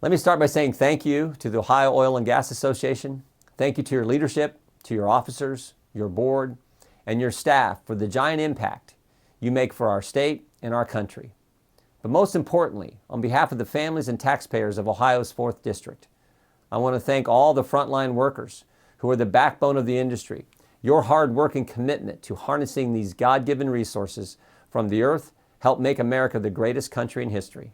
Let me start by saying thank you to the Ohio Oil and Gas Association. Thank you to your leadership, to your officers, your board, and your staff for the giant impact you make for our state and our country. But most importantly, on behalf of the families and taxpayers of Ohio's 4th District, I want to thank all the frontline workers who are the backbone of the industry. Your hard work and commitment to harnessing these God-given resources from the earth help make America the greatest country in history.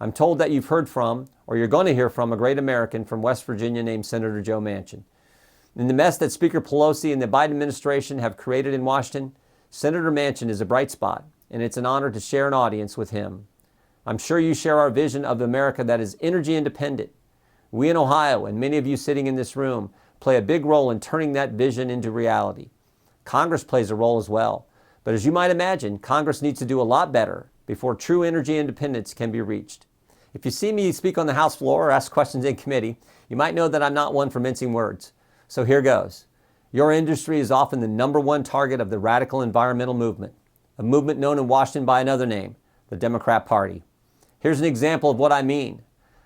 I'm told that you've heard from, or you're going to hear from, a great American from West Virginia named Senator Joe Manchin. In the mess that Speaker Pelosi and the Biden administration have created in Washington, Senator Manchin is a bright spot, and it's an honor to share an audience with him. I'm sure you share our vision of America that is energy independent. We in Ohio, and many of you sitting in this room, play a big role in turning that vision into reality. Congress plays a role as well. But as you might imagine, Congress needs to do a lot better before true energy independence can be reached. If you see me speak on the House floor or ask questions in committee, you might know that I'm not one for mincing words. So here goes. Your industry is often the #1 target of the radical environmental movement, a movement known in Washington by another name, the Democrat Party. Here's an example of what I mean.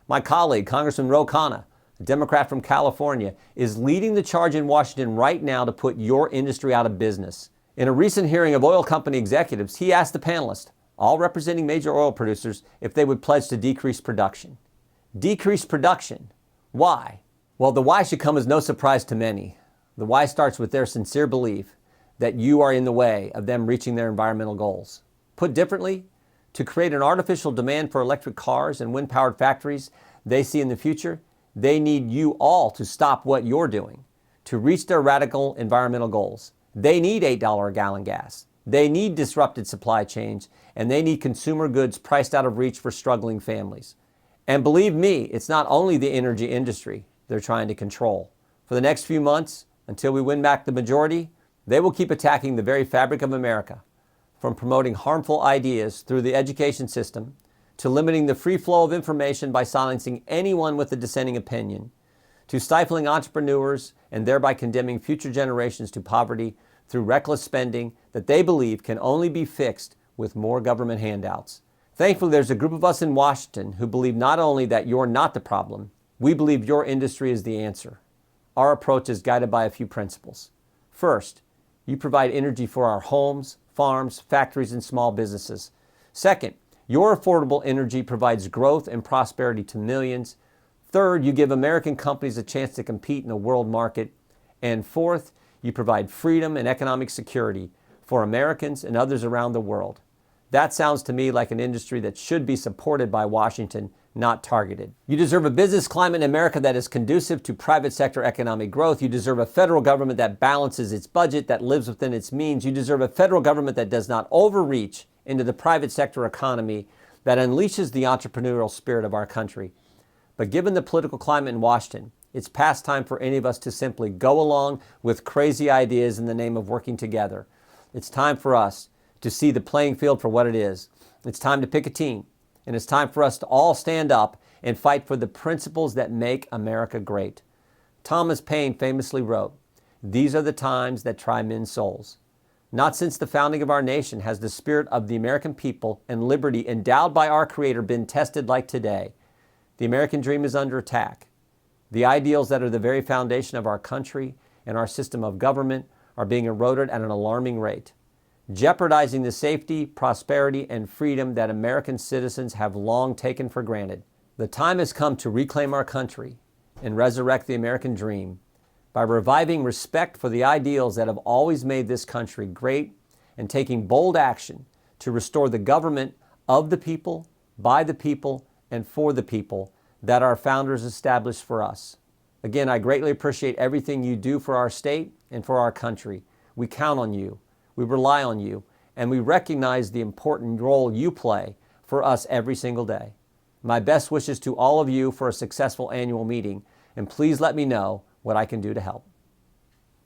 My colleague, Congressman Ro Khanna, a Democrat from California, is leading the charge in Washington right now to put your industry out of business. In a recent hearing of oil company executives, he asked the panelists, all representing major oil producers, if they would pledge to decrease production. Decrease production. Why? Well, the why should come as no surprise to many. The why starts with their sincere belief that you are in the way of them reaching their environmental goals. Put differently, to create an artificial demand for electric cars and wind-powered factories they see in the future, they need you all to stop what you're doing to reach their radical environmental goals. They need $8 a gallon gas. They need disrupted supply chains, and they need consumer goods priced out of reach for struggling families. And believe me, it's not only the energy industry they're trying to control. For the next few months, until we win back the majority, they will keep attacking the very fabric of America, from promoting harmful ideas through the education system to limiting the free flow of information by silencing anyone with a dissenting opinion, to stifling entrepreneurs and thereby condemning future generations to poverty through reckless spending that they believe can only be fixed with more government handouts. Thankfully, there's a group of us in Washington who believe not only that you're not the problem, we believe your industry is the answer. Our approach is guided by a few principles. First, you provide energy for our homes, farms, factories, and small businesses. Second, your affordable energy provides growth and prosperity to millions. Third, you give American companies a chance to compete in the world market. And fourth, you provide freedom and economic security for Americans and others around the world. That sounds to me like an industry that should be supported by Washington, not targeted. You deserve a business climate in America that is conducive to private sector economic growth. You deserve a federal government that balances its budget, that lives within its means. You deserve a federal government that does not overreach into the private sector economy, that unleashes the entrepreneurial spirit of our country. But given the political climate in Washington, it's past time for any of us to simply go along with crazy ideas in the name of working together. It's time for us to see the playing field for what it is. It's time to pick a team, and it's time for us to all stand up and fight for the principles that make America great. Thomas Paine famously wrote, "These are the times that try men's souls." Not since the founding of our nation has the spirit of the American people and liberty endowed by our Creator been tested like today. The American dream is under attack. The ideals that are the very foundation of our country and our system of government are being eroded at an alarming rate, jeopardizing the safety, prosperity, and freedom that American citizens have long taken for granted. The time has come to reclaim our country and resurrect the American dream by reviving respect for the ideals that have always made this country great and taking bold action to restore the government of the people, by the people, and for the people that our founders established for us. Again, I greatly appreciate everything you do for our state and for our country. We count on you, we rely on you, and we recognize the important role you play for us every single day. My best wishes to all of you for a successful annual meeting, and please let me know what I can do to help.